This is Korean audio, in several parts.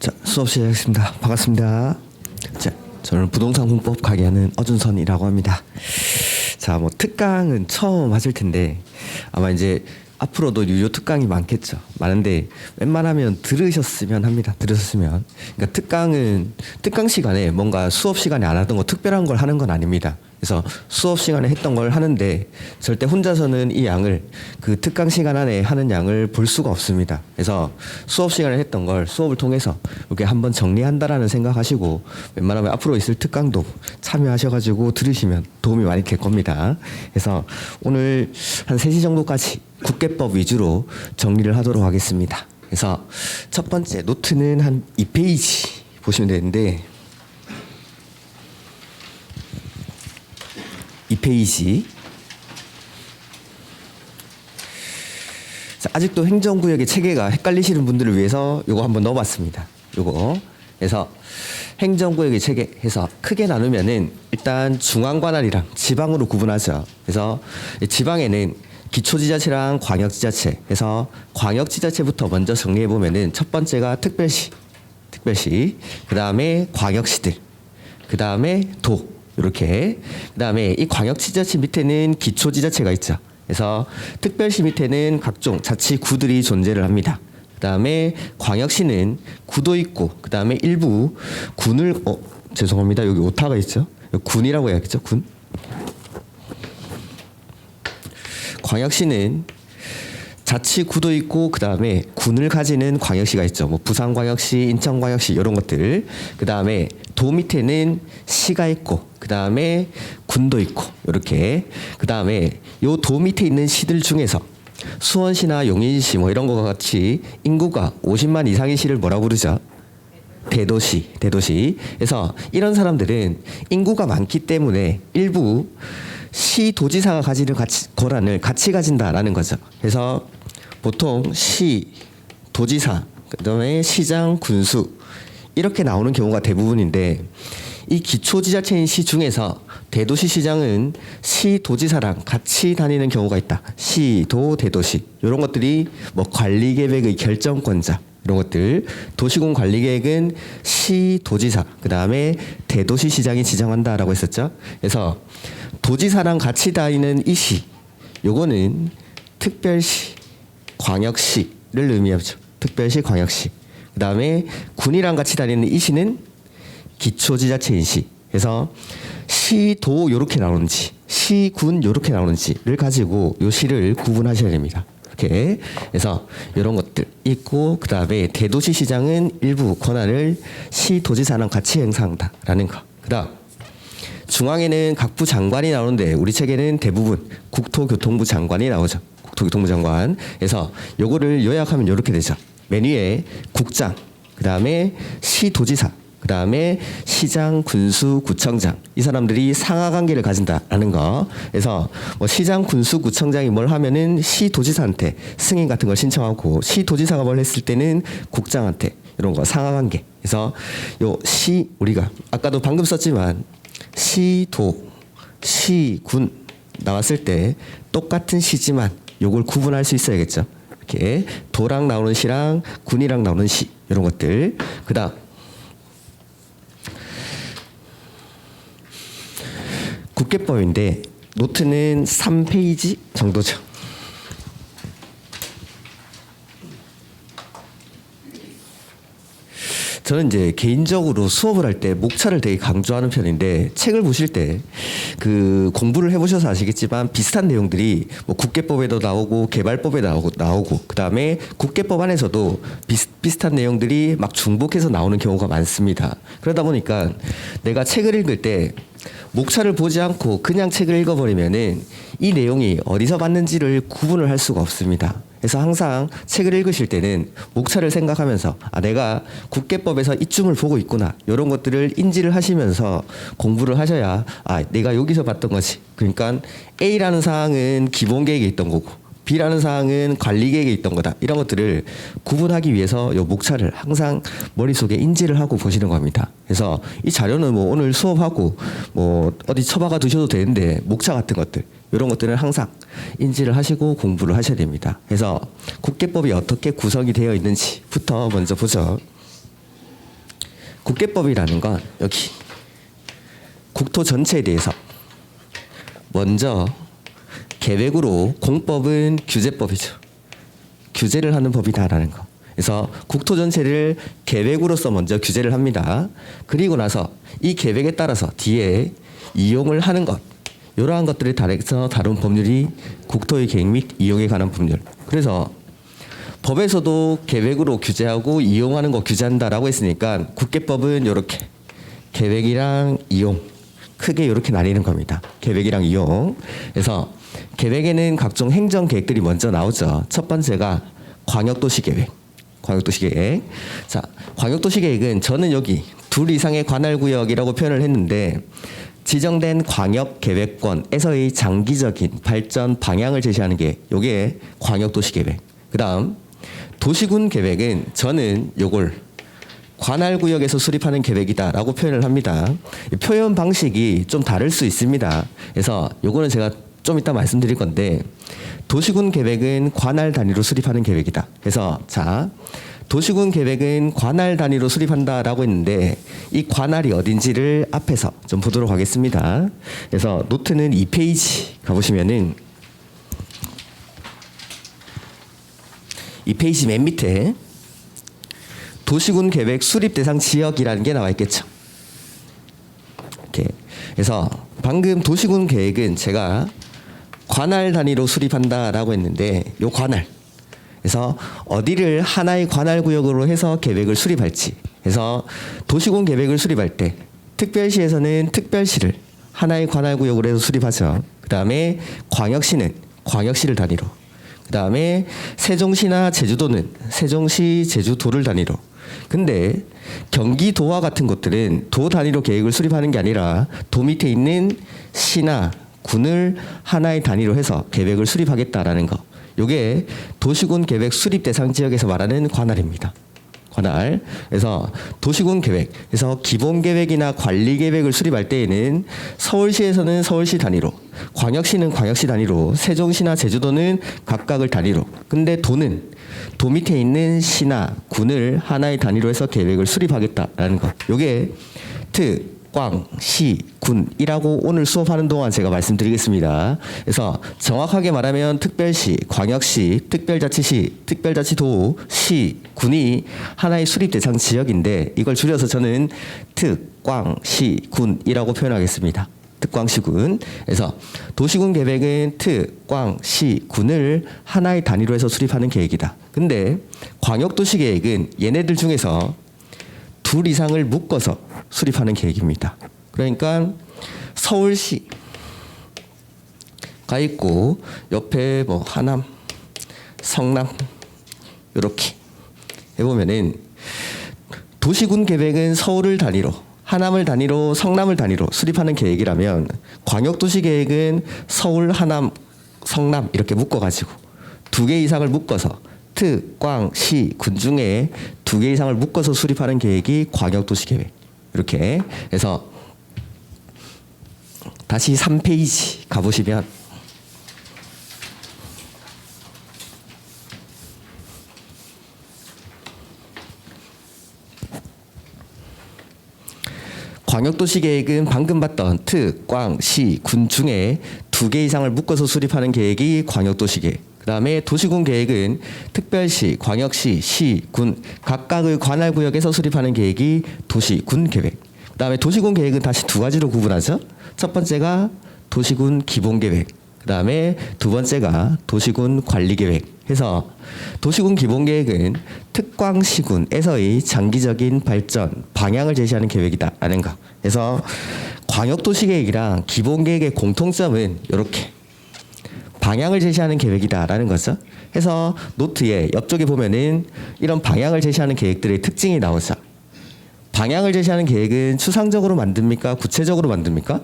자, 수업 시작하겠습니다. 반갑습니다. 자, 저는 부동산 공법 강의하는 어준선이라고 합니다. 자, 뭐 특강은 처음 하실 텐데 아마 이제 앞으로도 유료 특강이 많겠죠. 많은데 웬만하면 들으셨으면 합니다. 들으셨으면. 그러니까 특강은 특강 시간에 뭔가 수업 시간에 안 하던 거 특별한 걸 하는 건 아닙니다. 그래서 수업 시간에 했던 걸 하는데 절대 혼자서는 이 양을 그 특강 시간 안에 하는 양을 볼 수가 없습니다. 그래서 수업 시간에 했던 걸 수업을 통해서 이렇게 한번 정리한다라는 생각하시고 웬만하면 앞으로 있을 특강도 참여하셔가지고 들으시면 도움이 많이 될 겁니다. 그래서 오늘 한 3시 정도까지 국계법 위주로 정리를 하도록 하겠습니다. 그래서 첫 번째 노트는 한 2페이지 보시면 되는데 2페이지. 자, 아직도 행정구역의 체계가 헷갈리시는 분들을 위해서 요거 한번 넣어봤습니다. 요거. 그래서 행정구역의 체계 해서 크게 나누면은 일단 중앙관할이랑 지방으로 구분하죠. 그래서 지방에는 기초지자체랑 광역지자체 해서 광역지자체부터 먼저 정리해보면은 첫 번째가 특별시, 그 다음에 광역시들, 그 다음에 도, 이렇게. 그 다음에 이 광역지자체 밑에는 기초지자체가 있죠. 그래서 특별시 밑에는 각종 자치구들이 존재를 합니다. 그 다음에 광역시는 구도 있고, 그 다음에 일부 군을, 죄송합니다. 여기 오타가 있죠. 군이라고 해야겠죠. 군. 광역시는 자치구도 있고 그 다음에 군을 가지는 광역시가 있죠. 뭐 부산광역시, 인천광역시 이런 것들. 그 다음에 도 밑에는 시가 있고 그 다음에 군도 있고 이렇게. 그 다음에 요 도 밑에 있는 시들 중에서 수원시나 용인시 뭐 이런 거와 같이 인구가 50만 이상의 시를 뭐라고 부르죠? 대도시. 그래서 이런 사람들은 인구가 많기 때문에 일부 시도지사가 가지는 권한을 같이 가진다라는 거죠. 그래서 보통 시, 도지사, 그다음에 시장, 군수 이렇게 나오는 경우가 대부분인데 이 기초지자체인 시 중에서 대도시 시장은 시도지사랑 같이 다니는 경우가 있다. 시도, 대도시 이런 것들이 뭐 관리계획의 결정권자 이런 것들. 도시군 관리계획은 시도지사 그다음에 대도시시장이 지정한다라고 했었죠. 그래서 도지사랑 같이 다니는 이 시, 요거는 특별시, 광역시를 의미하죠. 특별시, 광역시. 그 다음에 군이랑 같이 다니는 이 시는 기초지자체인 시. 그래서 시도 요렇게 나오는지, 시군 요렇게 나오는지를 가지고 요 시를 구분하셔야 됩니다. 이렇게. 그래서 이런 것들 있고, 그 다음에 대도시시장은 일부 권한을 시도지사랑 같이 행사한다라는 거. 그 다음. 중앙에는 각부 장관이 나오는데 우리 책에는 대부분 국토교통부 장관이 나오죠. 국토교통부 장관. 그래서 요거를 요약하면 이렇게 되죠. 맨 위에 국장, 그 다음에 시도지사, 그 다음에 시장, 군수, 구청장. 이 사람들이 상하관계를 가진다라는 거. 그래서 뭐 시장, 군수, 구청장이 뭘 하면은 시도지사한테 승인 같은 걸 신청하고 시도지사가 뭘 했을 때는 국장한테 이런 거 상하관계. 그래서 요 시 우리가 아까도 방금 썼지만 시도, 시군 나왔을 때 똑같은 시지만 요걸 구분할 수 있어야겠죠. 이렇게 도랑 나오는 시랑 군이랑 나오는 시 이런 것들. 그다음 국계법인데 노트는 3페이지 정도죠. 저는 이제 개인적으로 수업을 할 때 목차를 되게 강조하는 편인데 책을 보실 때 그 공부를 해보셔서 아시겠지만 비슷한 내용들이 뭐 국계법에도 나오고 개발법에도 나오고 그 다음에 국계법 안에서도 비슷한 내용들이 막 중복해서 나오는 경우가 많습니다. 그러다 보니까 내가 책을 읽을 때 목차를 보지 않고 그냥 책을 읽어버리면은 이 내용이 어디서 봤는지를 구분을 할 수가 없습니다. 그래서 항상 책을 읽으실 때는 목차를 생각하면서 내가 국계법에서 이쯤을 보고 있구나 이런 것들을 인지를 하시면서 공부를 하셔야 내가 여기서 봤던 거지. 그러니까 A라는 사항은 기본계획에 있던 거고 B라는 사항은 관리계획에 있던 거다. 이런 것들을 구분하기 위해서 이 목차를 항상 머릿속에 인지를 하고 보시는 겁니다. 그래서 이 자료는 뭐 오늘 수업하고 뭐 어디 처박아 두셔도 되는데 목차 같은 것들 이런 것들은 항상 인지를 하시고 공부를 하셔야 됩니다. 그래서 국계법이 어떻게 구성이 되어 있는지부터 먼저 보죠. 국계법이라는 건 여기 국토 전체에 대해서 먼저 계획으로, 공법은 규제법이죠. 규제를 하는 법이다라는 거. 그래서 국토 전체를 계획으로서 먼저 규제를 합니다. 그리고 나서 이 계획에 따라서 뒤에 이용을 하는 것, 이러한 것들을 다룬 법률이 국토의 계획 및 이용에 관한 법률. 그래서 법에서도 계획으로 규제하고 이용하는 거 규제한다라고 했으니까 국계법은 이렇게 계획이랑 이용 크게 이렇게 나뉘는 겁니다. 계획이랑 이용. 그래서 계획에는 각종 행정 계획들이 먼저 나오죠. 첫 번째가 광역도시계획. 광역도시계획. 자, 광역도시계획은 저는 여기 둘 이상의 관할구역이라고 표현을 했는데 지정된 광역계획권에서의 장기적인 발전 방향을 제시하는 게 요게 광역도시계획. 그다음 도시군 계획은 저는 요걸 관할구역에서 수립하는 계획이다라고 표현을 합니다. 표현 방식이 좀 다를 수 있습니다. 그래서 요거는 제가 좀 이따 말씀드릴 건데 도시군 계획은 관할 단위로 수립하는 계획이다. 그래서 자, 도시군 계획은 관할 단위로 수립한다라고 했는데 이 관할이 어딘지를 앞에서 좀 보도록 하겠습니다. 그래서 노트는 2페이지 가보시면은 2페이지 맨 밑에 도시군 계획 수립 대상 지역이라는 게 나와 있겠죠. 이렇게. 그래서 방금 도시군 계획은 제가 관할 단위로 수립한다라고 했는데 요 관할. 그래서 어디를 하나의 관할 구역으로 해서 계획을 수립할지. 그래서 도시군 계획을 수립할 때 특별시에서는 특별시를 하나의 관할 구역으로 해서 수립하죠. 그다음에 광역시는 광역시를 단위로. 그다음에 세종시나 제주도는 세종시, 제주도를 단위로. 근데 경기도와 같은 곳들은 도 단위로 계획을 수립하는 게 아니라 도 밑에 있는 시나 군을 하나의 단위로 해서 계획을 수립하겠다라는 거. 요게 도시군 계획 수립 대상 지역에서 말하는 관할입니다. 관할. 그래서 도시군 계획, 그래서 기본 계획이나 관리 계획을 수립할 때에는 서울시에서는 서울시 단위로, 광역시는 광역시 단위로, 세종시나 제주도는 각각을 단위로. 근데 도는 도 밑에 있는 시나 군을 하나의 단위로 해서 계획을 수립하겠다라는 것. 요게 광, 시, 군이라고 오늘 수업하는 동안 제가 말씀드리겠습니다. 그래서 정확하게 말하면 특별시, 광역시, 특별자치시, 특별자치도, 시, 군이 하나의 수립 대상 지역인데 이걸 줄여서 저는 광, 시, 군이라고 표현하겠습니다. 특광시군. 그래서 도시군 계획은 광, 시, 군을 하나의 단위로 해서 수립하는 계획이다. 근데 광역도시 계획은 얘네들 중에서 둘 이상을 묶어서 수립하는 계획입니다. 그러니까 서울시가 있고 옆에 뭐 하남, 성남 이렇게 해보면은 도시군 계획은 서울을 단위로, 하남을 단위로, 성남을 단위로 수립하는 계획이라면 광역도시 계획은 서울, 하남, 성남 이렇게 묶어가지고 두 개 이상을 묶어서 광, 시, 군 중에 두 개 이상을 묶어서 수립하는 계획이 광역도시 계획. 이렇게 해서 다시 3페이지 가보시면 광역도시 계획은 방금 봤던 광, 시, 군 중에 두 개 이상을 묶어서 수립하는 계획이 광역도시 계획. 그 다음에 도시군 계획은 특별시, 광역시, 시, 군 각각의 관할구역에서 수립하는 계획이 도시군 계획. 그 다음에 도시군 계획은 다시 두 가지로 구분하죠. 첫 번째가 도시군 기본계획, 그 다음에 두 번째가 도시군 관리계획 해서 도시군 기본계획은 특광시군에서의 장기적인 발전 방향을 제시하는 계획이다라는 거. 그래서 광역도시계획이랑 기본계획의 공통점은 이렇게 방향을 제시하는 계획이다라는 거죠. 해서 노트에 옆쪽에 보면은 이런 방향을 제시하는 계획들의 특징이 나오죠. 방향을 제시하는 계획은 추상적으로 만듭니까? 구체적으로 만듭니까?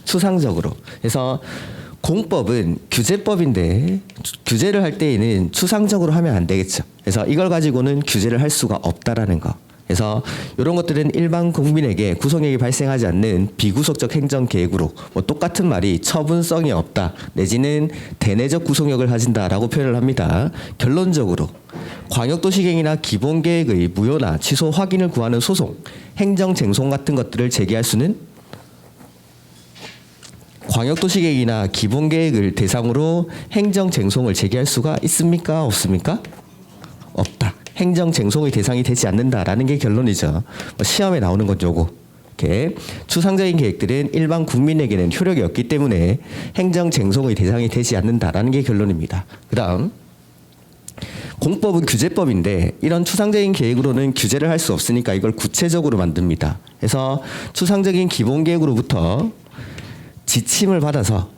추상적으로. 그래서 공법은 규제법인데 규제를 할 때에는 추상적으로 하면 안 되겠죠. 그래서 이걸 가지고는 규제를 할 수가 없다라는 거. 그래서 이런 것들은 일반 국민에게 구속력이 발생하지 않는 비구속적 행정계획으로 뭐 똑같은 말이 처분성이 없다 내지는 대내적 구속력을 가진다라고 표현을 합니다. 결론적으로 광역도시계획이나 기본계획의 무효나 취소 확인을 구하는 소송, 행정쟁송 같은 것들을 제기할 수는 광역도시계획이나 기본계획을 대상으로 행정쟁송을 제기할 수가 있습니까? 없습니까? 없다. 행정쟁송의 대상이 되지 않는다라는 게 결론이죠. 뭐 시험에 나오는 건 요거. 이렇게 추상적인 계획들은 일반 국민에게는 효력이 없기 때문에 행정쟁송의 대상이 되지 않는다라는 게 결론입니다. 그다음 공법은 규제법인데 이런 추상적인 계획으로는 규제를 할 수 없으니까 이걸 구체적으로 만듭니다. 그래서 추상적인 기본계획으로부터 지침을 받아서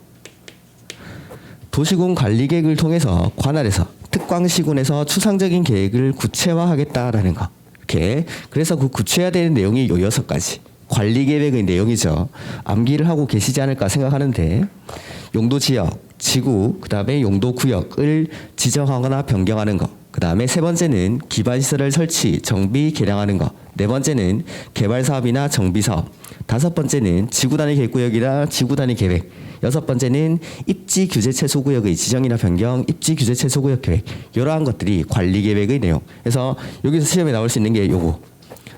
도시군 관리계획을 통해서 관할해서 특광시군에서 추상적인 계획을 구체화하겠다라는 거. 이렇게 그래서 그 구체화되는 내용이 요 6가지 관리계획의 내용이죠. 암기를 하고 계시지 않을까 생각하는데 용도지역, 지구, 그다음에 용도구역을 지정하거나 변경하는 거. 그다음에 세 번째는 기반시설을 설치, 정비, 개량하는 거. 네 번째는 개발사업이나 정비사업. 다섯 번째는 지구단위 계획구역이나 지구단위 계획. 여섯 번째는 입지 규제 최소구역의 지정이나 변경, 입지 규제 최소구역 계획. 이러한 것들이 관리계획의 내용. 그래서 여기서 시험에 나올 수 있는 게 요거.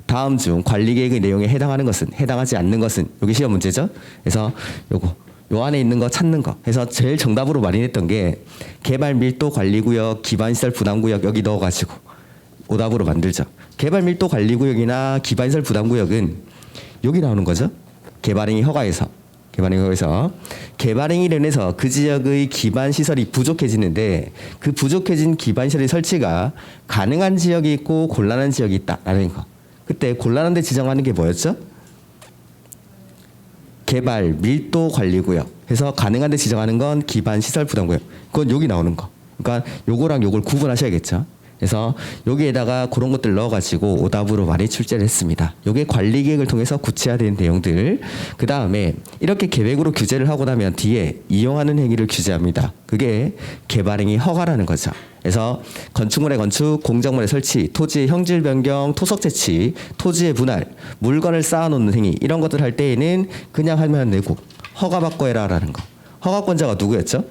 다음 중 관리계획의 내용에 해당하는 것은, 해당하지 않는 것은 여기 시험 문제죠. 그래서 요거. 요 안에 있는 거 찾는 거. 그래서 제일 정답으로 많이 냈던 게 개발 밀도 관리구역, 기반시설 부담구역 여기 넣어가지고 오답으로 만들죠. 개발 밀도 관리구역이나 기반시설 부담구역은 여기 나오는 거죠. 개발행위 허가에서. 개발행위를 인해서 그 지역의 기반시설이 부족해지는데 그 부족해진 기반시설의 설치가 가능한 지역이 있고 곤란한 지역이 있다라는 거. 그때 곤란한 데 지정하는 게 뭐였죠? 개발 밀도 관리구역 해서 가능한 데 지정하는 건 기반시설 부담구역. 그건 여기 나오는 거. 그러니까 요거랑 요걸 구분하셔야겠죠. 그래서 여기에다가 그런 것들 넣어가지고 오답으로 많이 출제를 했습니다. 요게 관리계획을 통해서 구체화된 내용들. 그 다음에 이렇게 계획으로 규제를 하고 나면 뒤에 이용하는 행위를 규제합니다. 그게 개발행위 허가라는 거죠. 그래서 건축물의 건축, 공작물의 설치, 토지의 형질 변경, 토석 채취, 토지의 분할, 물건을 쌓아놓는 행위 이런 것들 할 때에는 그냥 하면 안 되고 허가받고 해라라는 거. 허가권자가 누구였죠?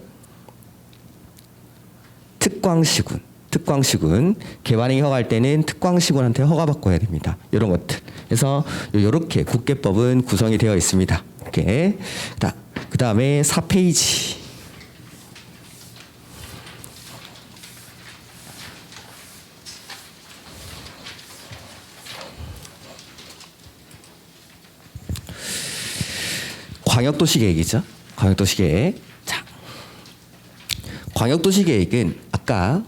특광시군 개발행위 허가할 때는 특광시군한테 허가받고 해야 됩니다. 이런 것들. 그래서 이렇게 국계법은 구성이 되어 있습니다. 이렇게. 그 다음에 4페이지. 광역도시계획이죠. 광역도시계획. 자, 광역도시계획은 아까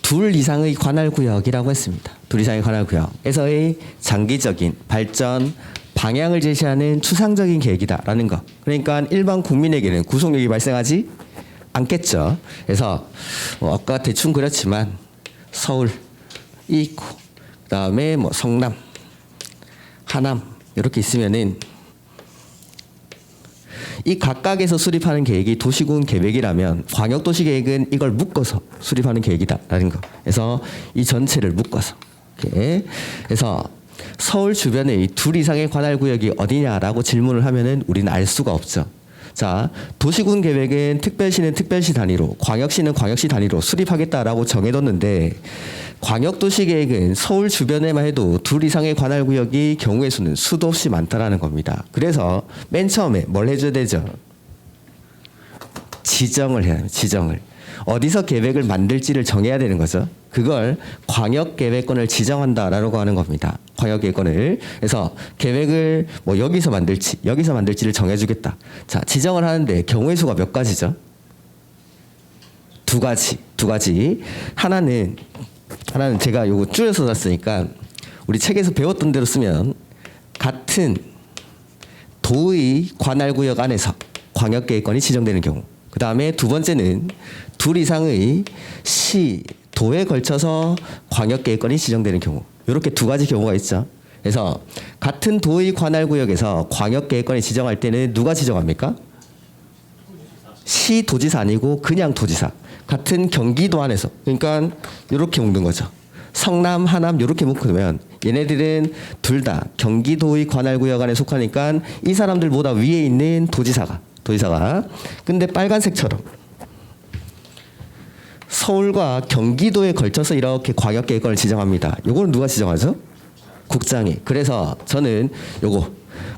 둘 이상의 관할구역이라고 했습니다. 둘 이상의 관할구역에서의 장기적인 발전 방향을 제시하는 추상적인 계획이다라는 거. 그러니까 일반 국민에게는 구속력이 발생하지 않겠죠. 그래서 아까 대충 그렸지만 서울 있고 그다음에 뭐 성남, 하남 이렇게 있으면은 이 각각에서 수립하는 계획이 도시군 계획이라면 광역도시계획은 이걸 묶어서 수립하는 계획이다라는 거. 그래서 이 전체를 묶어서. 이렇게. 그래서 서울 주변의 둘 이상의 관할구역이 어디냐라고 질문을 하면은 우리는 알 수가 없죠. 자, 도시군 계획은 특별시는 특별시 단위로, 광역시는 광역시 단위로 수립하겠다라고 정해뒀는데 광역도시계획은 서울 주변에만 해도 둘 이상의 관할구역이 경우의 수는 수도 없이 많다라는 겁니다. 그래서 맨 처음에 뭘 해줘야 되죠? 지정을 해야 합니다. 지정을. 어디서 계획을 만들지를 정해야 되는 거죠. 그걸 광역계획권을 지정한다라고 하는 겁니다. 광역계획권을. 그래서 계획을 뭐 여기서 만들지를 정해주겠다. 자, 지정을 하는데 경우의 수가 몇 가지죠? 두 가지. 하나는 제가 요거 줄여서 놨으니까 우리 책에서 배웠던 대로 쓰면 같은 도의 관할구역 안에서 광역계획권이 지정되는 경우. 그 다음에 두 번째는 둘 이상의 시, 도에 걸쳐서 광역계획권이 지정되는 경우. 이렇게 두 가지 경우가 있죠. 그래서 같은 도의 관할구역에서 광역계획권이 지정할 때는 누가 지정합니까? 시도지사 아니고 그냥 도지사. 같은 경기도 안에서. 그러니까 이렇게 묶는 거죠. 성남, 하남 이렇게 묶으면 얘네들은 둘 다 경기도의 관할구역 안에 속하니까 이 사람들보다 위에 있는 도지사가. 근데 빨간색처럼 서울과 경기도에 걸쳐서 이렇게 광역계획권을 지정합니다. 요거는 누가 지정하죠? 국장이. 그래서 저는 요거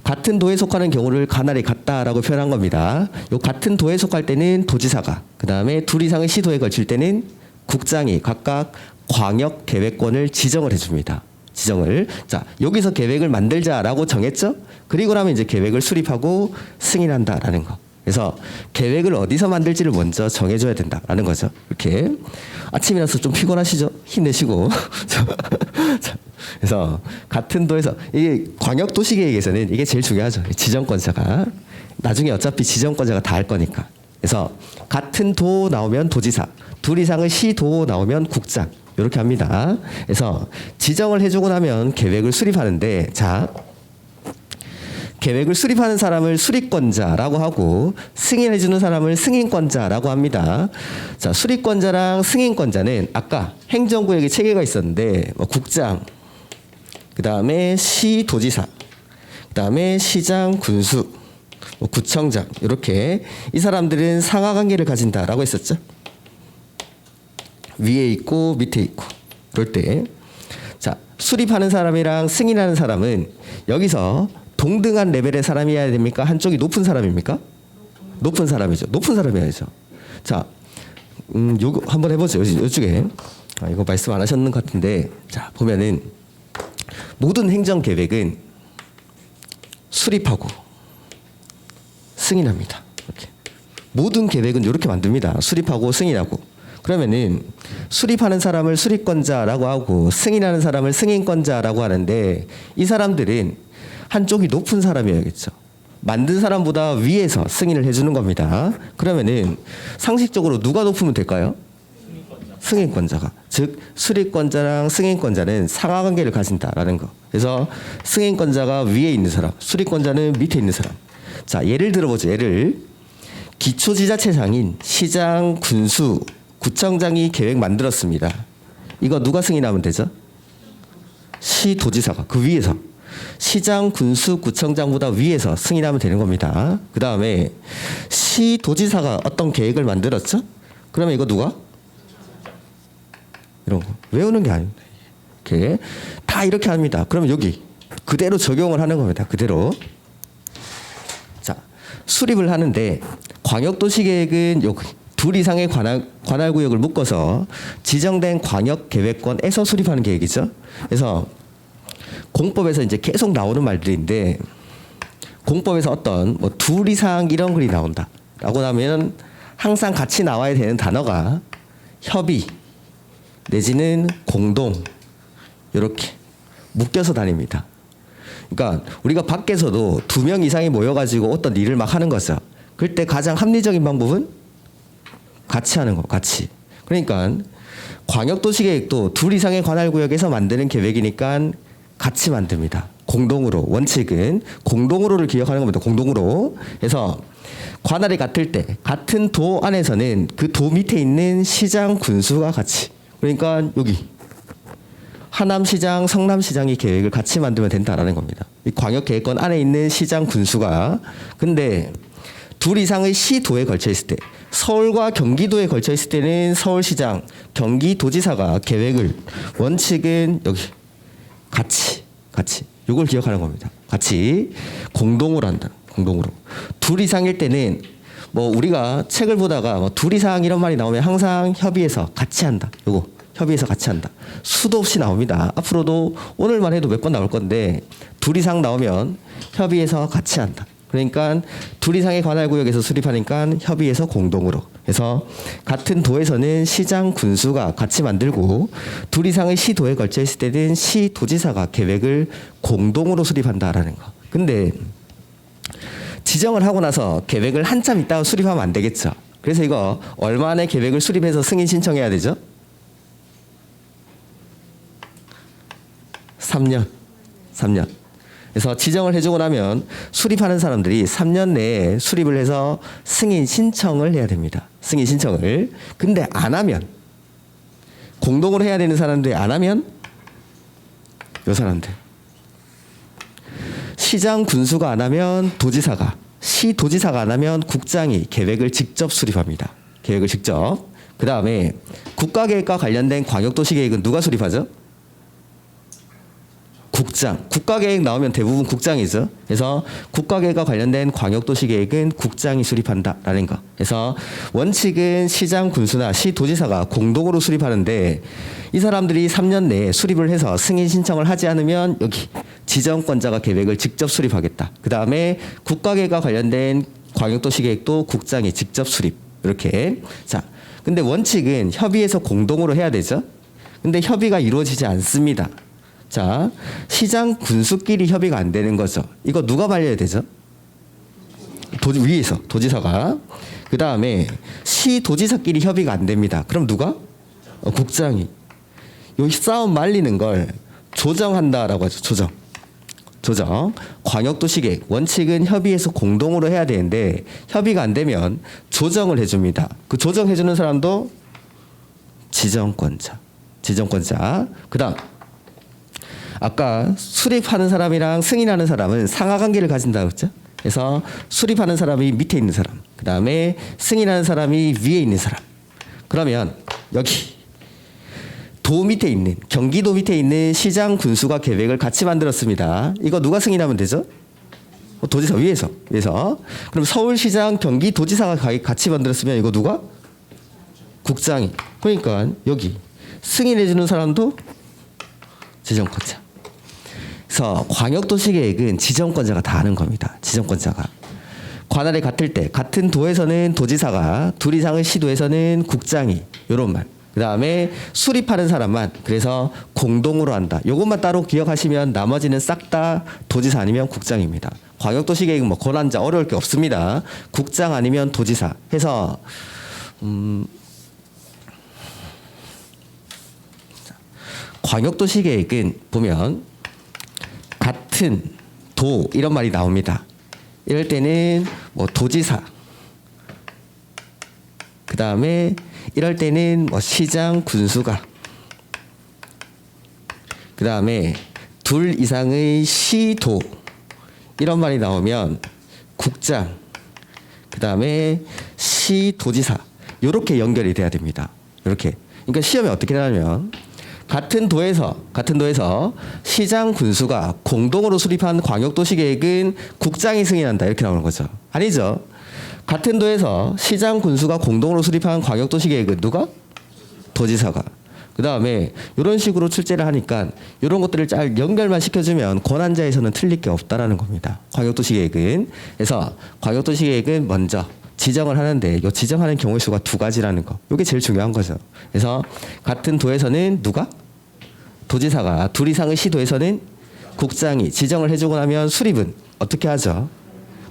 같은 도에 속하는 경우를 가나리 같다라고 표현한 겁니다. 요 같은 도에 속할 때는 도지사가, 그 다음에 둘 이상의 시도에 걸칠 때는 국장이 각각 광역 계획권을 지정을 해줍니다. 지정을. 자, 여기서 계획을 만들자라고 정했죠? 그리고 나면 이제 계획을 수립하고 승인한다라는 거. 그래서 계획을 어디서 만들지를 먼저 정해줘야 된다라는 거죠. 이렇게 아침이라서 좀 피곤하시죠? 힘내시고. 자, 그래서 같은 도에서 이게 광역도시계획에서는 이게 제일 중요하죠. 지정권자가 나중에 어차피 지정권자가 다 할 거니까. 그래서 같은 도 나오면 도지사, 둘 이상의 시도 나오면 국장 이렇게 합니다. 그래서 지정을 해주고 나면 계획을 수립하는데 자. 계획을 수립하는 사람을 수립권자라고 하고 승인해주는 사람을 승인권자라고 합니다. 자, 수립권자랑 승인권자는 아까 행정구역에 체계가 있었는데 국장, 그 다음에 시도지사, 그 다음에 시장, 군수, 구청장 이렇게 이 사람들은 상하관계를 가진다라고 했었죠. 위에 있고 밑에 있고 그럴 때 자, 수립하는 사람이랑 승인하는 사람은 여기서 동등한 레벨의 사람이어야 됩니까? 한쪽이 높은 사람입니까? 높은 사람이죠. 높은 사람이어야죠. 자, 요거 한번 해보죠. 이쪽에 이거 말씀 안 하셨는 것 같은데, 자 보면은 모든 행정 계획은 수립하고 승인합니다. 이렇게 모든 계획은 이렇게 만듭니다. 수립하고 승인하고. 그러면은 수립하는 사람을 수립권자라고 하고 승인하는 사람을 승인권자라고 하는데 이 사람들은 한쪽이 높은 사람이어야겠죠. 만든 사람보다 위에서 승인을 해주는 겁니다. 그러면은 상식적으로 누가 높으면 될까요? 승인권자가. 즉 수립권자랑 승인권자는 상하관계를 가진다라는 거. 그래서 승인권자가 위에 있는 사람, 수립권자는 밑에 있는 사람. 자, 예를 들어보죠. 예를 기초지자체장인 시장, 군수, 구청장이 계획 만들었습니다. 이거 누가 승인하면 되죠? 시도지사가 그 위에서. 시장, 군수, 구청장보다 위에서 승인하면 되는 겁니다. 그 다음에 시도지사가 어떤 계획을 만들었죠? 그러면 이거 누가? 이런 거 외우는 게 아닙니다. 이렇게 다 이렇게 합니다. 그러면 여기 그대로 적용을 하는 겁니다. 그대로. 자, 수립을 하는데 광역도시계획은 여기 둘 이상의 관할구역을 묶어서 지정된 광역계획권에서 수립하는 계획이죠. 그래서 공법에서 이제 계속 나오는 말들인데 공법에서 어떤 뭐 둘 이상 이런 글이 나온다라고 하면 항상 같이 나와야 되는 단어가 협의 내지는 공동 이렇게 묶여서 다닙니다. 그러니까 우리가 밖에서도 2명 이상이 모여가지고 어떤 일을 막 하는 거죠. 그럴 때 가장 합리적인 방법은 같이 하는 거, 같이. 그러니까 광역도시계획도 둘 이상의 관할구역에서 만드는 계획이니까 같이 만듭니다. 공동으로. 원칙은 공동으로를 기억하는 겁니다. 공동으로. 그래서 관할이 같을 때 같은 도 안에서는 그 도 밑에 있는 시장, 군수가 같이. 그러니까 여기 하남시장, 성남시장이 계획을 같이 만들면 된다라는 겁니다. 이 광역계획권 안에 있는 시장, 군수가. 근데 둘 이상의 시도에 걸쳐 있을 때 서울과 경기도에 걸쳐 있을 때는 서울시장, 경기도지사가 계획을 원칙은 여기 같이 이걸 기억하는 겁니다. 같이 공동으로 한다. 공동으로. 둘 이상일 때는 뭐 우리가 책을 보다가 뭐 둘 이상 이런 말이 나오면 항상 협의해서 같이 한다. 요거 협의해서 같이 한다. 수도 없이 나옵니다. 앞으로도 오늘만 해도 몇 번 나올 건데 둘 이상 나오면 협의해서 같이 한다. 그러니까 둘 이상의 관할구역에서 수립하니까 협의해서 공동으로. 그래서 같은 도에서는 시장, 군수가 같이 만들고 둘 이상의 시도에 걸쳐 있을 때는 시도지사가 계획을 공동으로 수립한다라는 거. 근데 지정을 하고 나서 계획을 한참 있다가 수립하면 안 되겠죠. 그래서 이거 얼마 안에 계획을 수립해서 승인 신청해야 되죠? 3년. 그래서 지정을 해주고 나면 수립하는 사람들이 3년 내에 수립을 해서 승인 신청을 해야 됩니다. 승인 신청을. 근데 안 하면 공동으로 해야 되는 사람들이 안 하면 요 사람들. 시장 군수가 안 하면 도지사가, 시도지사가 안 하면 국장이 계획을 직접 수립합니다. 계획을 직접. 그 다음에 국가계획과 관련된 광역도시계획은 누가 수립하죠? 국장. 국가계획 나오면 대부분 국장이죠. 그래서 국가계획과 관련된 광역도시계획은 국장이 수립한다라는 거. 그래서 원칙은 시장 군수나 시도지사가 공동으로 수립하는데 이 사람들이 3년 내에 수립을 해서 승인 신청을 하지 않으면 여기 지정권자가 계획을 직접 수립하겠다. 그 다음에 국가계획과 관련된 광역도시계획도 국장이 직접 수립. 이렇게. 자, 근데 원칙은 협의해서 공동으로 해야 되죠. 근데 협의가 이루어지지 않습니다. 자, 시장 군수끼리 협의가 안 되는 거죠. 이거 누가 말려야 되죠? 위에서 도지사가. 그 다음에 시도지사끼리 협의가 안 됩니다. 그럼 누가? 국장이. 요 싸움 말리는 걸 조정한다라고 하죠. 조정. 조정. 광역도시계획 원칙은 협의해서 공동으로 해야 되는데 협의가 안 되면 조정을 해줍니다. 그 조정해주는 사람도 지정권자. 지정권자. 그 다음 아까 수립하는 사람이랑 승인하는 사람은 상하관계를 가진다고 했죠. 그래서 수립하는 사람이 밑에 있는 사람, 그 다음에 승인하는 사람이 위에 있는 사람. 그러면 여기 도 밑에 있는, 경기도 밑에 있는 시장 군수가 계획을 같이 만들었습니다. 이거 누가 승인하면 되죠? 도지사 위에서. 그럼 서울시장 경기도지사가 같이 만들었으면 이거 누가? 국장이. 그러니까 여기 승인해주는 사람도 지정권자. 그래서 광역도시계획은 지정권자가 다 하는 겁니다. 지정권자가. 관할이 같을 때 같은 도에서는 도지사가, 둘 이상의 시도에서는 국장이. 요런 말. 그 다음에 수립하는 사람만, 그래서 공동으로 한다. 요것만 따로 기억하시면 나머지는 싹 다 도지사 아니면 국장입니다. 광역도시계획은 뭐 권한자 어려울 게 없습니다. 국장 아니면 도지사 해서 광역도시계획은 보면 같은 도 이런 말이 나옵니다. 이럴 때는 뭐 도지사, 그 다음에 이럴 때는 뭐 시장 군수가, 그 다음에 둘 이상의 시도 이런 말이 나오면 국장, 그 다음에 시도지사 이렇게 연결이 돼야 됩니다. 이렇게. 그러니까 시험에 어떻게 나냐면 같은 도에서 시장 군수가 공동으로 수립한 광역도시계획은 국장이 승인한다 이렇게 나오는 거죠. 아니죠. 같은 도에서 시장 군수가 공동으로 수립한 광역도시계획은 누가? 도지사가. 그 다음에 이런 식으로 출제를 하니까 이런 것들을 잘 연결만 시켜주면 권한자에서는 틀릴 게 없다라는 겁니다. 광역도시계획은. 그래서 광역도시계획은 먼저 지정을 하는데 이 지정하는 경우의 수가 2가지라는 거. 이게 제일 중요한 거죠. 그래서 같은 도에서는 누가? 도지사가, 둘 이상의 시도에서는 국장이 지정을 해주고 나면 수립은 어떻게 하죠?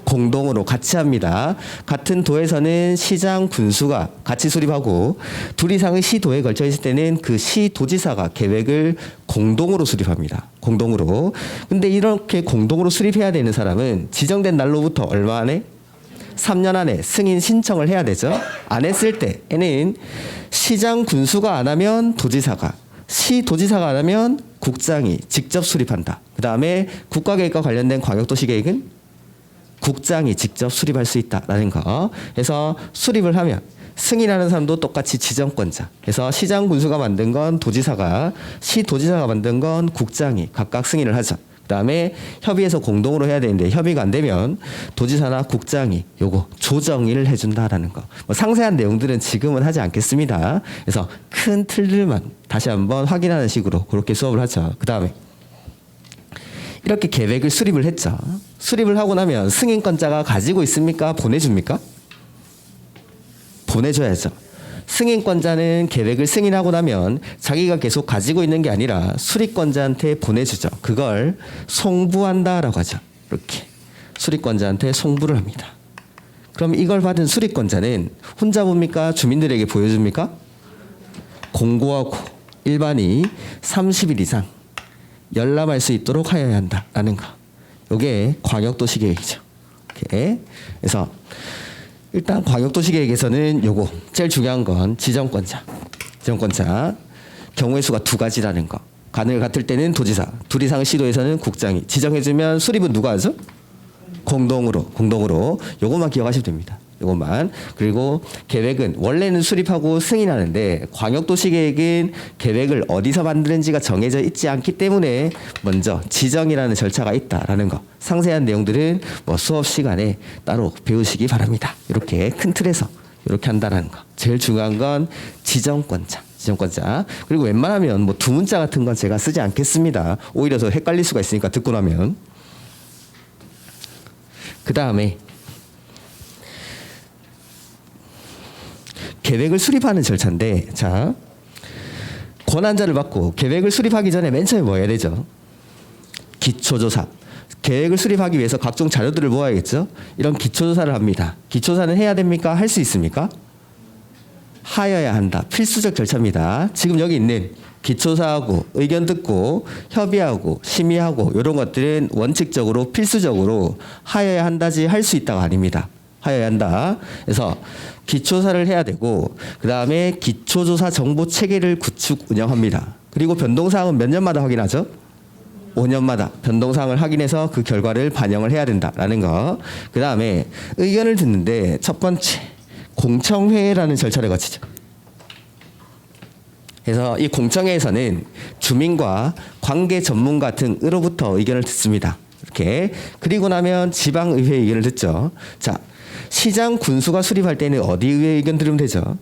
공동으로 같이 합니다. 같은 도에서는 시장 군수가 같이 수립하고 둘 이상의 시도에 걸쳐 있을 때는 그 시도지사가 계획을 공동으로 수립합니다. 공동으로. 근데 이렇게 공동으로 수립해야 되는 사람은 지정된 날로부터 얼마 안에? 3년 안에 승인 신청을 해야 되죠. 안 했을 때에는 시장 군수가 안 하면 도지사가, 시도지사가 안 하면 국장이 직접 수립한다. 그 다음에 국가계획과 관련된 광역도시계획은 국장이 직접 수립할 수 있다라는 거. 그래서 수립을 하면 승인하는 사람도 똑같이 지정권자. 그래서 시장 군수가 만든 건 도지사가, 시도지사가 만든 건 국장이 각각 승인을 하죠. 그 다음에 협의해서 공동으로 해야 되는데 협의가 안 되면 도지사나 국장이 요거 조정을 해준다라는 거. 뭐 상세한 내용들은 지금은 하지 않겠습니다. 그래서 큰 틀들만 다시 한번 확인하는 식으로 그렇게 수업을 하죠. 그 다음에 이렇게 계획을 수립을 했죠. 수립을 하고 나면 승인권자가 가지고 있습니까? 보내줍니까? 보내줘야죠. 승인권자는 계획을 승인하고 나면 자기가 계속 가지고 있는 게 아니라 수립권자한테 보내주죠. 그걸 송부한다라고 하죠. 이렇게 수립권자한테 송부를 합니다. 그럼 이걸 받은 수립권자는 혼자 봅니까? 주민들에게 보여줍니까? 공고하고 일반이 30일 이상 열람할 수 있도록 하여야 한다라는 거. 이게 광역도시계획이죠. 이렇게. 그래서 일단 광역도시계획에서는 요거 제일 중요한 건 지정권자. 지정권자 경우의 수가 2가지라는 거. 관을 같을 때는 도지사, 둘 이상 시도에서는 국장이 지정해주면 수립은 누가 하죠? 공동으로 요것만 기억하시면 됩니다. 요것만. 그리고 계획은 원래는 수립하고 승인하는데 광역도시계획은 계획을 어디서 만드는지가 정해져 있지 않기 때문에 먼저 지정이라는 절차가 있다라는 거. 상세한 내용들은 뭐 수업 시간에 따로 배우시기 바랍니다. 이렇게 큰 틀에서 이렇게 한다라는 거. 제일 중요한 건 지정권자. 그리고 웬만하면 뭐 두문자 같은 건 제가 쓰지 않겠습니다. 오히려 더 헷갈릴 수가 있으니까 듣고 나면. 그 다음에 계획을 수립하는 절차인데, 자, 권한자를 받고 계획을 수립하기 전에 맨 처음에 뭐 해야 되죠? 기초조사. 계획을 수립하기 위해서 각종 자료들을 모아야겠죠? 이런 기초조사를 합니다. 기초조사는 해야 됩니까? 할 수 있습니까? 하여야 한다. 필수적 절차입니다. 지금 여기 있는 기초조사하고 의견 듣고 협의하고 심의하고 이런 것들은 원칙적으로 필수적으로 하여야 한다지 할 수 있다가 아닙니다. 하여야 한다. 그래서 기초조사를 해야 되고 그 다음에 기초조사 정보 체계를 구축 운영합니다. 그리고 변동사항은 몇 년마다 확인하죠? 5년마다 변동사항을 확인해서 그 결과를 반영을 해야 된다라는 거. 그 다음에 의견을 듣는데 첫 번째 공청회라는 절차를 거치죠. 그래서 이 공청회에서는 주민과 관계 전문가 등으로부터 의견을 듣습니다. 이렇게. 그리고 나면 지방의회 의견을 듣죠. 자, 시장 군수가 수립할 때는 어디 의회 의견 들으면 되죠?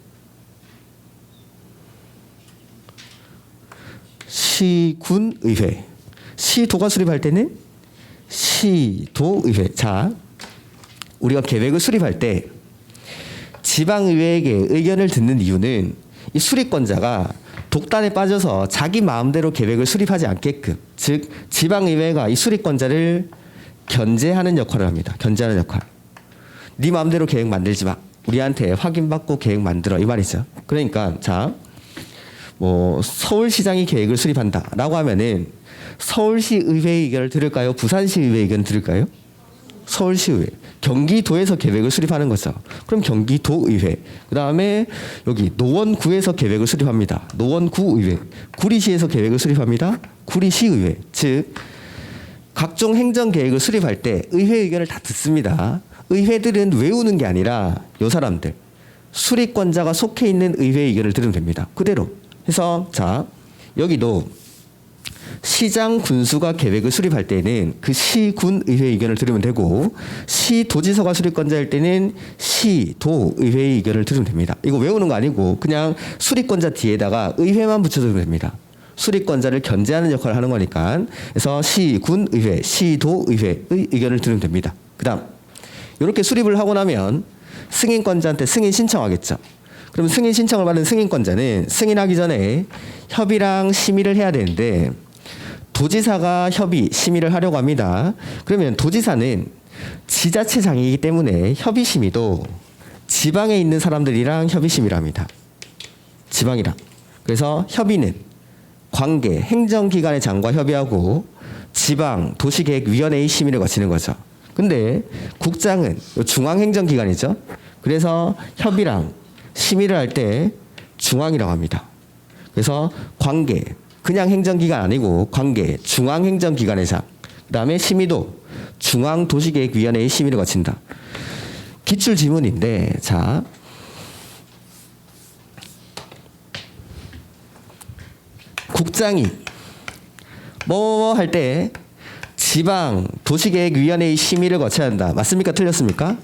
시군의회. 시도가 수립할 때는 시도의회. 자, 우리가 계획을 수립할 때 지방의회에게 의견을 듣는 이유는 이 수립권자가 독단에 빠져서 자기 마음대로 계획을 수립하지 않게끔, 즉 지방의회가 이 수립권자를 견제하는 역할을 합니다. 견제하는 역할. 네 마음대로 계획 만들지 마. 우리한테 확인받고 계획 만들어 이 말이죠. 그러니까 자, 뭐 서울시장이 계획을 수립한다라고 하면은 서울시 의회 의견을 들을까요? 부산시 의회 의견을 들을까요? 서울시의회. 경기도에서 계획을 수립하는 거죠. 그럼 경기도의회. 그 다음에 여기 노원구에서 계획을 수립합니다. 노원구의회. 구리시에서 계획을 수립합니다. 구리시의회. 즉 각종 행정계획을 수립할 때 의회 의견을 다 듣습니다. 의회들은 외우는 게 아니라 요 사람들 수립권자가 속해 있는 의회 의견을 들으면 됩니다. 그대로 해서 자, 여기도 시장 군수가 계획을 수립할 때는 그 시군의회 의견을 들으면 되고, 시도지사가 수립권자일 때는 시도의회 의견을 들으면 됩니다. 이거 외우는 거 아니고 그냥 수립권자 뒤에다가 의회만 붙여두면 됩니다. 수립권자를 견제하는 역할을 하는 거니까. 그래서 시군의회, 시도의회의 의견을 들으면 됩니다. 그 다음 이렇게 수립을 하고 나면 승인권자한테 승인 신청하겠죠. 그럼 승인 신청을 받은 승인권자는 승인하기 전에 협의랑 심의를 해야 되는데 도지사가 협의, 심의를 하려고 합니다. 그러면 도지사는 지자체장이기 때문에 협의 심의도 지방에 있는 사람들이랑 협의 심의를 합니다. 지방이랑. 그래서 협의는 관계 행정기관의 장과 협의하고 지방 도시계획위원회의 심의를 거치는 거죠. 근데 국장은 중앙행정기관이죠. 그래서 협의랑 심의를 할 때 중앙이라고 합니다. 그래서 관계 그냥 행정기관 아니고 관계 중앙행정기관의 장. 그다음에 심의도 중앙도시계획위원회의 심의를 거친다. 기출 지문인데 자, 국장이 뭐 할 때 지방 도시계획위원회의 심의를 거쳐야 한다. 맞습니까? 틀렸습니까?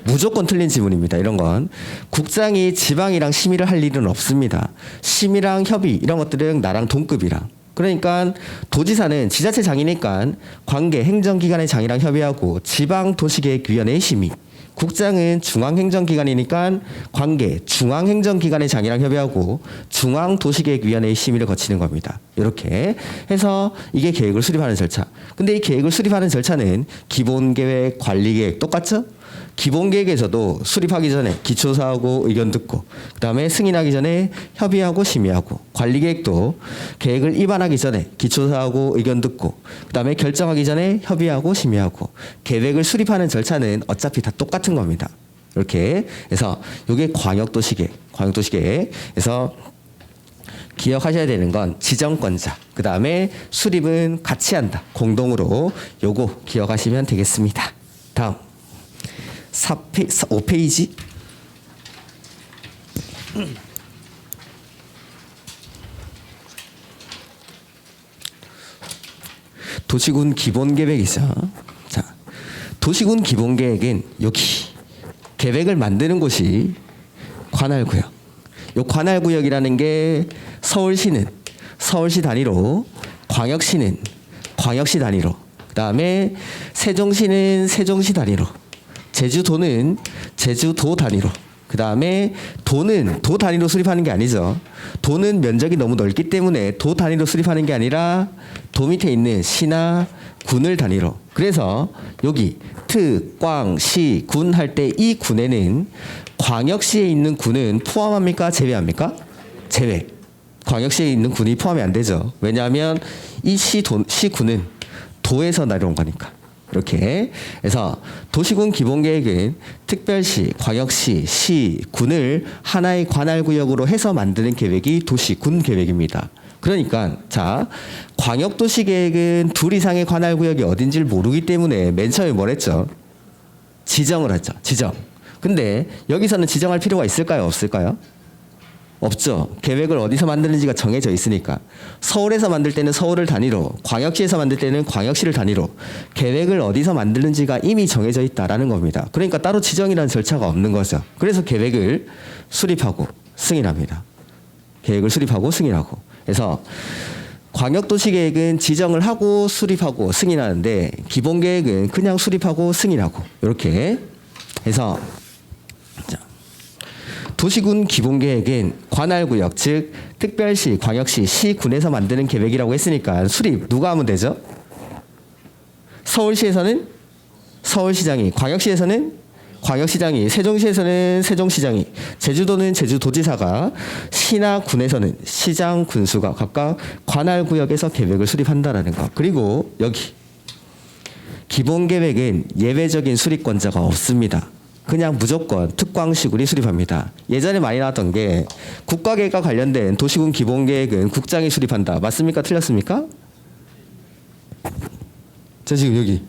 무조건 틀린 지문입니다. 이런 건 국장이 지방이랑 심의를 할 일은 없습니다. 심의랑 협의 이런 것들은 나랑 동급이라. 그러니까 도지사는 지자체장이니까 관계 행정기관의 장이랑 협의하고 지방도시계획위원회의 심의. 국장은 중앙행정기관이니까 관계 중앙행정기관의 장이랑 협의하고 중앙도시계획위원회의 심의를 거치는 겁니다. 이렇게 해서 이게 계획을 수립하는 절차. 근데 이 계획을 수립하는 절차는 기본계획, 관리계획 똑같죠? 기본계획에서도 수립하기 전에 기초조사하고 의견 듣고 그 다음에 승인하기 전에 협의하고 심의하고, 관리계획도 계획을 입안하기 전에 기초조사하고 의견 듣고 그 다음에 결정하기 전에 협의하고 심의하고, 계획을 수립하는 절차는 어차피 다 똑같은 겁니다. 이렇게 해서 이게 광역도시계획. 그래서 기억하셔야 되는 건 지정권자, 그 다음에 수립은 같이 한다. 공동으로 요거 기억하시면 되겠습니다. 다음 5페이지. 도시군 기본계획이죠. 자, 도시군 기본계획은 여기 계획을 만드는 곳이 관할구역. 요 관할구역이라는 게 서울시는 서울시 단위로, 광역시는 광역시 단위로, 그 다음에 세종시는 세종시 단위로, 제주도는 제주도 단위로, 그 다음에 도는 도 단위로 수립하는 게 아니죠. 도는 면적이 너무 넓기 때문에 도 단위로 수립하는 게 아니라 도 밑에 있는 시나 군을 단위로. 그래서 여기 특, 광, 시, 군 할 때 이 군에는 광역시에 있는 군은 포함합니까? 제외합니까? 제외. 광역시에 있는 군이 포함이 안 되죠. 왜냐하면 이 시군은 도에서 내려온 거니까. 이렇게 해서 도시군 기본계획은 특별시, 광역시, 시, 군을 하나의 관할구역으로 해서 만드는 계획이 도시군 계획입니다. 그러니까 자, 광역도시계획은 둘 이상의 관할구역이 어딘지를 모르기 때문에 맨 처음에 뭘 했죠? 지정을 했죠. 지정. 근데 여기서는 지정할 필요가 있을까요? 없을까요? 없죠. 계획을 어디서 만드는지가 정해져 있으니까. 서울에서 만들 때는 서울을 단위로, 광역시에서 만들 때는 광역시를 단위로, 계획을 어디서 만드는지가 이미 정해져 있다라는 겁니다. 그러니까 따로 지정이라는 절차가 없는 거죠. 그래서 계획을 수립하고 승인합니다. 계획을 수립하고 승인하고. 그래서 광역도시계획은 지정을 하고 수립하고 승인하는데 기본계획은 그냥 수립하고 승인하고 이렇게 해서 도시군 기본계획은 관할구역, 즉 특별시, 광역시, 시군에서 만드는 계획이라고 했으니까 수립 누가 하면 되죠? 서울시에서는 서울시장이, 광역시에서는 광역시장이, 세종시에서는 세종시장이, 제주도는 제주도지사가, 시나 군에서는 시장, 군수가 각각 관할구역에서 계획을 수립한다라는 것. 그리고 여기 기본계획은 예외적인 수립권자가 없습니다. 그냥 무조건 특광시군이 수립합니다. 예전에 많이 나왔던 게 국가계획과 관련된 도시군 기본계획은 국장이 수립한다. 맞습니까? 틀렸습니까? 저 지금 여기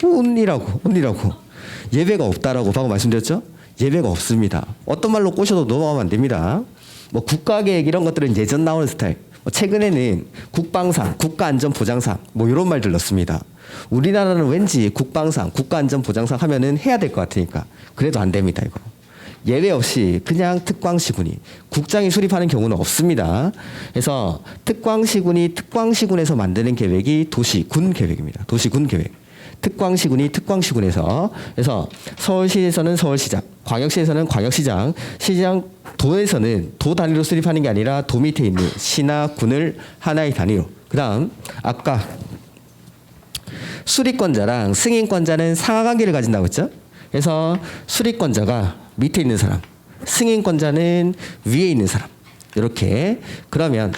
온리라고 예외가 없다라고 방금 말씀드렸죠? 예외가 없습니다. 어떤 말로 꼬셔도 넘어가면 안 됩니다. 뭐 국가계획 이런 것들은 예전 나오는 스타일. 최근에는 국방상, 국가안전보장상 뭐 이런 말들 넣습니다. 우리나라는 왠지 국방상, 국가안전보장상 하면은 해야 될 것 같으니까 그래도 안 됩니다. 이거 예외 없이 그냥 특광시군이, 국장이 수립하는 경우는 없습니다. 그래서 특광시군이 특광시군에서 만드는 계획이 도시군 계획입니다. 도시군 계획. 특광시군이 특광시군에서, 그래서 서울시에서는 서울시장, 광역시에서는 광역시장, 시장, 도에서는 도 단위로 수립하는 게 아니라 도 밑에 있는 시나 군을 하나의 단위로. 그 다음 아까 수립권자랑 승인권자는 상하관계를 가진다고 했죠. 그래서 수립권자가 밑에 있는 사람, 승인권자는 위에 있는 사람. 이렇게. 그러면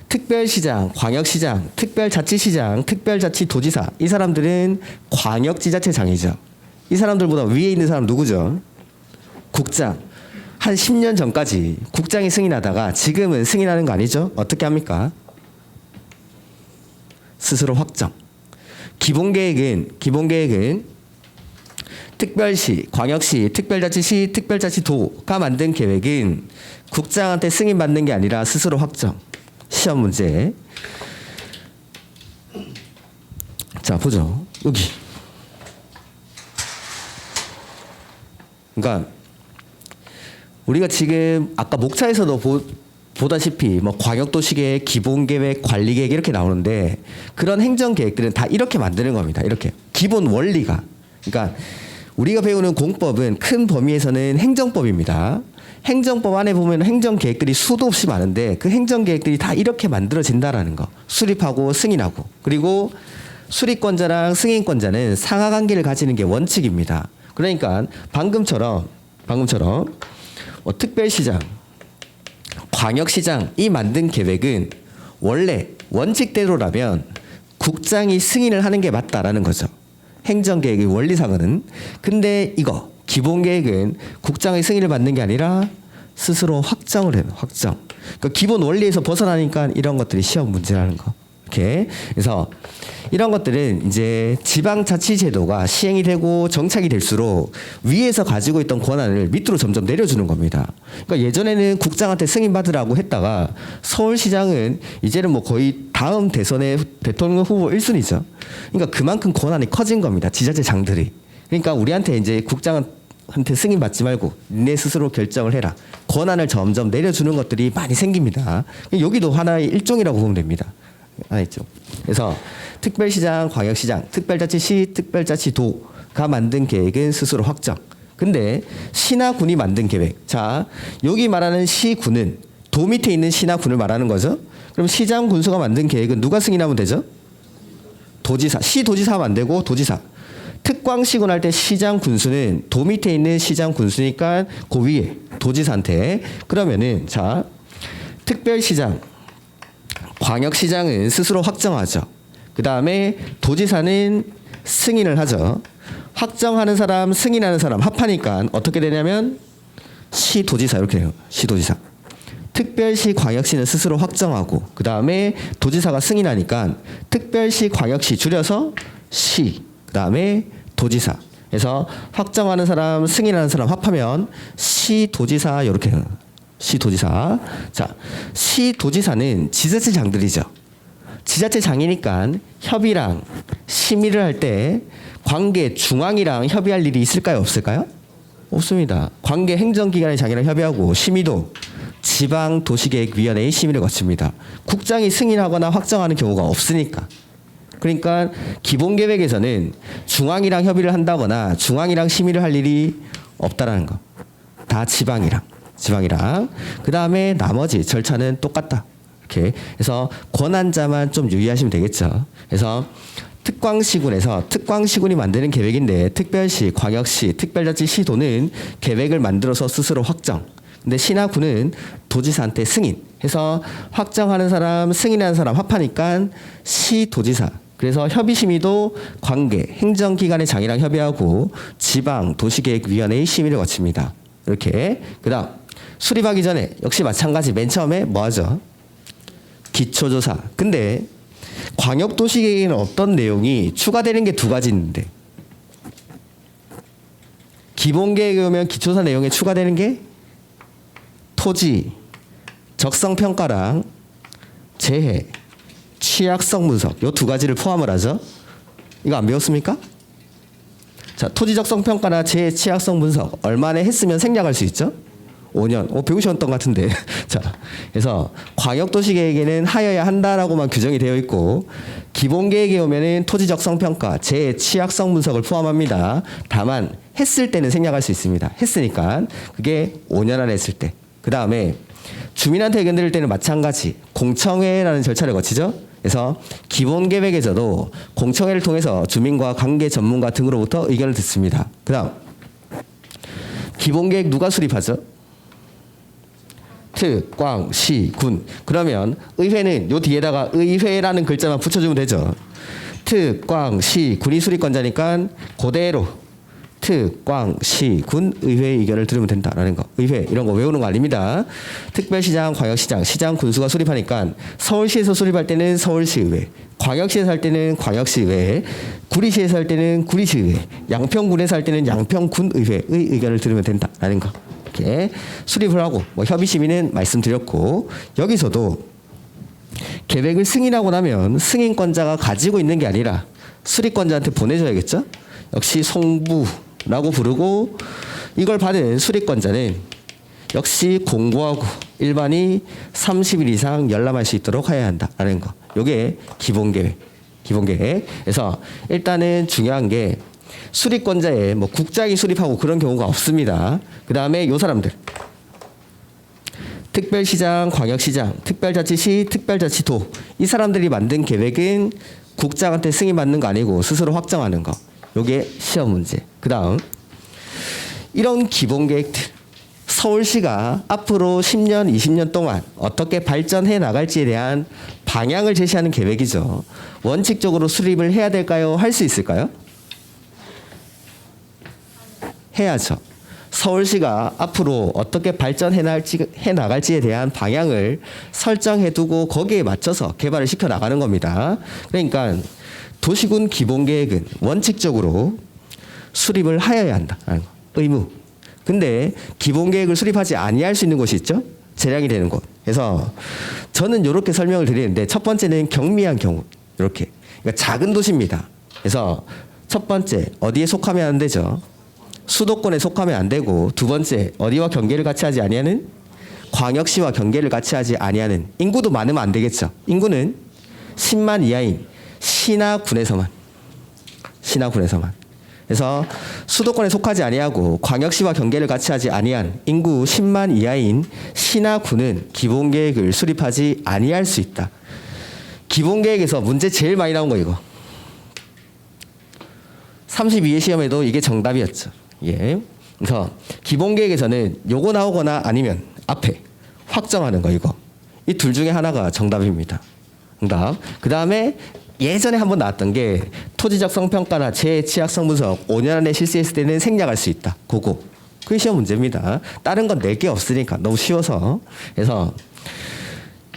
특별시장, 광역시장, 특별자치시장, 특별자치도지사, 이 사람들은 광역지자체장이죠. 이 사람들보다 위에 있는 사람 누구죠? 국장. 한 10년 전까지 국장이 승인하다가 지금은 승인하는 거 아니죠? 어떻게 합니까? 스스로 확정. 기본계획은 특별시, 광역시, 특별자치시, 특별자치도가 만든 계획은 국장한테 승인받는 게 아니라 스스로 확정. 시험 문제. 자, 보죠. 여기. 그러니까 우리가 지금 아까 목차에서도 보다시피 뭐 광역도시계획, 기본계획, 관리계획 이렇게 나오는데 그런 행정계획들은 다 이렇게 만드는 겁니다. 이렇게 기본 원리가. 그러니까 우리가 배우는 공법은 큰 범위에서는 행정법입니다. 행정법 안에 보면 행정계획들이 수도 없이 많은데 그 행정계획들이 다 이렇게 만들어진다라는 거. 수립하고 승인하고. 그리고 수립권자랑 승인권자는 상하관계를 가지는 게 원칙입니다. 그러니까 방금처럼 특별시장, 광역시장이 만든 계획은 원래 원칙대로라면 국장이 승인을 하는 게 맞다라는 거죠. 행정계획의 원리상으로는. 근데 이거 기본계획은 국장의 승인을 받는 게 아니라 스스로 확정을 해요. 확정. 그러니까 기본 원리에서 벗어나니까 이런 것들이 시험 문제라는 거. 이렇게. 그래서 이런 것들은 이제 지방자치제도가 시행이 되고 정착이 될수록 위에서 가지고 있던 권한을 밑으로 점점 내려주는 겁니다. 그러니까 예전에는 국장한테 승인받으라고 했다가 서울시장은 이제는 뭐 거의 다음 대선의 대통령 후보 1순위죠. 그러니까 그만큼 권한이 커진 겁니다. 지자체장들이. 그러니까 우리한테 이제 국장한테 승인 받지 말고 내 스스로 결정을 해라. 권한을 점점 내려주는 것들이 많이 생깁니다. 여기도 하나의 일종이라고 보면 됩니다. 알겠죠? 그래서 특별시장, 광역시장, 특별자치시, 특별자치도가 만든 계획은 스스로 확정. 근데 시나 군이 만든 계획. 자, 여기 말하는 시, 군은 도 밑에 있는 시나 군을 말하는 거죠. 그럼 시장, 군수가 만든 계획은 누가 승인하면 되죠? 도지사. 시도지사 하면 안 되고 도지사. 특광시군 할 때 시장, 군수는 도 밑에 있는 시장, 군수니까 그 위에 도지사한테. 그러면은 자, 특별시장, 광역시장은 스스로 확정하죠. 그 다음에 도지사는 승인을 하죠. 확정하는 사람, 승인하는 사람 합하니까 어떻게 되냐면 시도지사 이렇게 돼요. 시도지사. 특별시, 광역시는 스스로 확정하고 그 다음에 도지사가 승인하니까 특별시, 광역시 줄여서 시. 그 다음에 도지사. 그래서 확정하는 사람, 승인하는 사람 합하면 시도지사 이렇게 돼요. 시도지사. 자, 시도지사는 지자체장들이죠. 지자체장이니까 협의랑 심의를 할 때 관계 중앙이랑 협의할 일이 있을까요? 없을까요? 없습니다. 관계 행정기관의 장이랑 협의하고 심의도 지방도시계획위원회의 심의를 거칩니다. 국장이 승인하거나 확정하는 경우가 없으니까. 그러니까 기본계획에서는 중앙이랑 협의를 한다거나 중앙이랑 심의를 할 일이 없다라는 거. 다 지방이랑. 그 다음에 나머지 절차는 똑같다. 이렇게 해서 권한자만 좀 유의하시면 되겠죠. 그래서 특광시군에서 특광시군이 만드는 계획인데 특별시, 광역시, 특별자치시도는 계획을 만들어서 스스로 확정. 근데 시나 군은 도지사한테 승인해서 확정하는 사람, 승인하는 사람 합하니까 시도지사. 그래서 협의심의도 관계 행정기관의 장이랑 협의하고 지방도시계획위원회의 심의를 거칩니다. 이렇게. 그다음 수립하기 전에 역시 마찬가지 맨 처음에 뭐 하죠? 기초조사. 근데 광역도시계획에는 어떤 내용이 추가되는 게 두 가지 있는데 기본계획에 오면 기초조사 내용에 추가되는 게 토지, 적성평가랑 재해, 취약성 분석 이 두 가지를 포함을 하죠. 이거 안 배웠습니까? 자, 토지 적성평가나 재해, 취약성 분석 얼마나 했으면 생략할 수 있죠? 5년. 배우셨던 것 같은데. 자, 그래서 광역도시계획에는 하여야 한다라고만 규정이 되어 있고 기본계획에 오면은 토지 적성평가, 재해, 취약성 분석을 포함합니다. 다만 했을 때는 생략할 수 있습니다. 했으니까 그게 5년 안에 했을 때. 그 다음에 주민한테 의견 드릴 때는 마찬가지 공청회라는 절차를 거치죠. 그래서 기본계획에서도 공청회를 통해서 주민과 관계 전문가 등으로부터 의견을 듣습니다. 그 다음 기본계획 누가 수립하죠? 특, 광, 시, 군. 그러면 의회는 요 뒤에다가 의회라는 글자만 붙여주면 되죠. 특, 광, 시, 군이 수립권자니까 그대로 특, 광, 시, 군 의회의 의견을 들으면 된다라는 거. 의회 이런 거 외우는 거 아닙니다. 특별시장, 광역시장, 시장, 군수가 수립하니까 서울시에서 수립할 때는 서울시의회, 광역시에서 할 때는 광역시의회, 구리시에서 할 때는 구리시의회, 양평군에서 할 때는 양평군의회의 의견을 들으면 된다라는 거. 이렇게 수립을 하고 뭐 협의심의는 말씀드렸고 여기서도 계획을 승인하고 나면 승인권자가 가지고 있는 게 아니라 수립권자한테 보내줘야겠죠. 역시 송부라고 부르고 이걸 받은 수립권자는 역시 공고하고 일반이 30일 이상 열람할 수 있도록 해야 한다라는 거. 이게 기본계획. 그래서 일단은 중요한 게 수립권자에 뭐 국장이 수립하고 그런 경우가 없습니다. 그 다음에 요 사람들 특별시장, 광역시장, 특별자치시, 특별자치도 이 사람들이 만든 계획은 국장한테 승인받는 거 아니고 스스로 확정하는 거. 요게 시험 문제. 그 다음 이런 기본계획들 서울시가 앞으로 10년, 20년 동안 어떻게 발전해 나갈지에 대한 방향을 제시하는 계획이죠. 원칙적으로 수립을 해야 될까요? 할 수 있을까요? 해야죠. 서울시가 앞으로 어떻게 발전해 나갈지에 대한 방향을 설정해 두고 거기에 맞춰서 개발을 시켜 나가는 겁니다. 그러니까 도시군 기본계획은 원칙적으로 수립을 하여야 한다. 의무. 근데 기본계획을 수립하지 아니할 수 있는 곳이 있죠. 재량이 되는 곳. 그래서 저는 이렇게 설명을 드리는데 첫 번째는 경미한 경우. 이렇게. 그러니까 작은 도시입니다. 그래서 첫 번째 어디에 속하면 안 되죠. 수도권에 속하면 안 되고 두 번째 어디와 경계를 같이 하지 아니하는 광역시와 경계를 같이 하지 아니하는 인구도 많으면 안 되겠죠. 인구는 10만 이하인 시나 군에서만. 그래서 수도권에 속하지 아니하고 광역시와 경계를 같이 하지 아니한 인구 10만 이하인 시나 군은 기본계획을 수립하지 아니할 수 있다. 기본계획에서 문제 제일 많이 나온 거 이거. 32회 시험에도 이게 정답이었죠. 예. 그래서 기본계획에서는 요거 나오거나 아니면 앞에 확정하는 거 이거. 이 둘 중에 하나가 정답입니다. 정답. 그 다음에 예전에 한번 나왔던 게 토지적 성평가나 재취약성 분석 5년 안에 실시했을 때는 생략할 수 있다. 그거. 그게 시험 문제입니다. 다른 건 4개 없으니까 너무 쉬워서. 그래서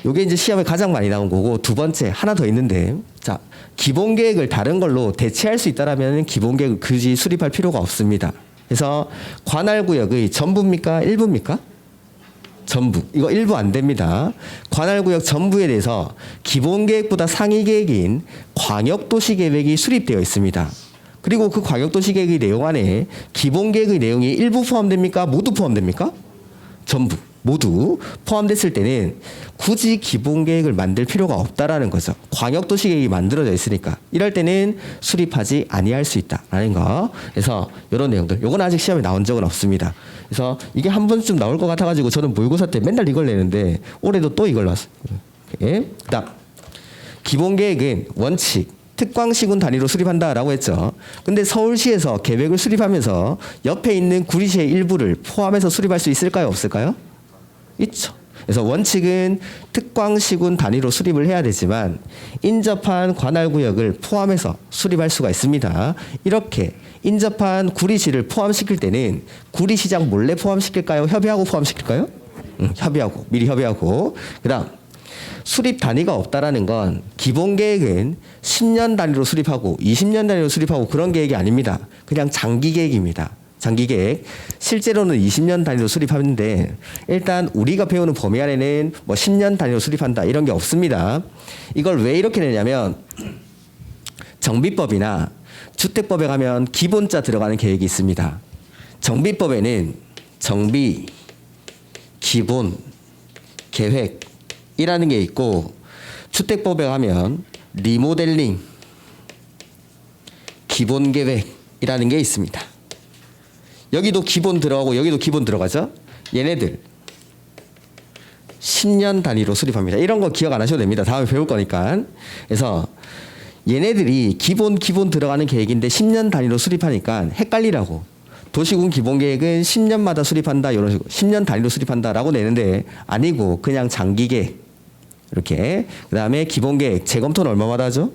요게 이제 시험에 가장 많이 나온 거고 두 번째 하나 더 있는데 자 기본계획을 다른 걸로 대체할 수 있다라면 기본계획을 굳이 수립할 필요가 없습니다. 그래서 관할구역의 전부입니까? 일부입니까? 전부. 이거 일부 안 됩니다. 관할구역 전부에 대해서 기본계획보다 상위계획인 광역도시계획이 수립되어 있습니다. 그리고 그 광역도시계획의 내용 안에 기본계획의 내용이 일부 포함됩니까? 모두 포함됩니까? 전부. 모두 포함됐을 때는 굳이 기본계획을 만들 필요가 없다라는 거죠. 광역도시계획이 만들어져 있으니까. 이럴 때는 수립하지 아니할 수 있다라는 거. 그래서 이런 내용들. 요건 아직 시험에 나온 적은 없습니다. 그래서 이게 한 번쯤 나올 것 같아가지고 저는 모의고사 때 맨날 이걸 내는데 올해도 또 이걸 나왔어요. 예? 그다음 기본계획은 원칙. 특광시군 단위로 수립한다라고 했죠. 근데 서울시에서 계획을 수립하면서 옆에 있는 구리시의 일부를 포함해서 수립할 수 있을까요? 없을까요? 있죠. 그래서 원칙은 특광시군 단위로 수립을 해야 되지만 인접한 관할구역을 포함해서 수립할 수가 있습니다. 이렇게 인접한 구리시를 포함시킬 때는 구리시장 몰래 포함시킬까요? 협의하고 포함시킬까요? 협의하고 미리 협의하고. 그다음 수립 단위가 없다라는 건 기본계획은 10년 단위로 수립하고 20년 단위로 수립하고 그런 계획이 아닙니다. 그냥 장기 계획입니다. 장기계획. 실제로는 20년 단위로 수립하는데 일단 우리가 배우는 범위 안에는 뭐 10년 단위로 수립한다 이런 게 없습니다. 이걸 왜 이렇게 내냐면 정비법이나 주택법에 가면 기본자 들어가는 계획이 있습니다. 정비법에는 정비, 기본, 계획이라는 게 있고 주택법에 가면 리모델링, 기본 계획이라는 게 있습니다. 여기도 기본 들어가고 여기도 기본 들어가죠. 얘네들 10년 단위로 수립합니다. 이런 거 기억 안 하셔도 됩니다. 다음에 배울 거니까. 그래서 얘네들이 기본 들어가는 계획인데 10년 단위로 수립하니까 헷갈리라고. 도시군 기본계획은 10년마다 수립한다 이런 식으로 10년 단위로 수립한다라고 내는데 아니고 그냥 장기계획 이렇게. 그다음에 기본계획 재검토는 얼마마다 하죠?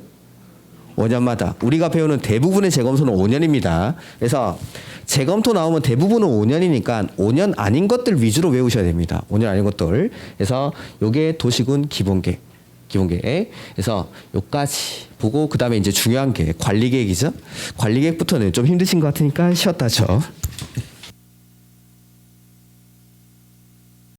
5년마다. 우리가 배우는 대부분의 재검토는 5년입니다. 그래서 재검토 나오면 대부분은 5년이니까 5년 아닌 것들 위주로 외우셔야 됩니다. 5년 아닌 것들. 그래서 요게 도시군 기본계획. 그래서 요까지 보고 그다음에 이제 중요한 게 관리계획이죠. 관리계획부터는 좀 힘드신 것 같으니까 쉬었다 죠.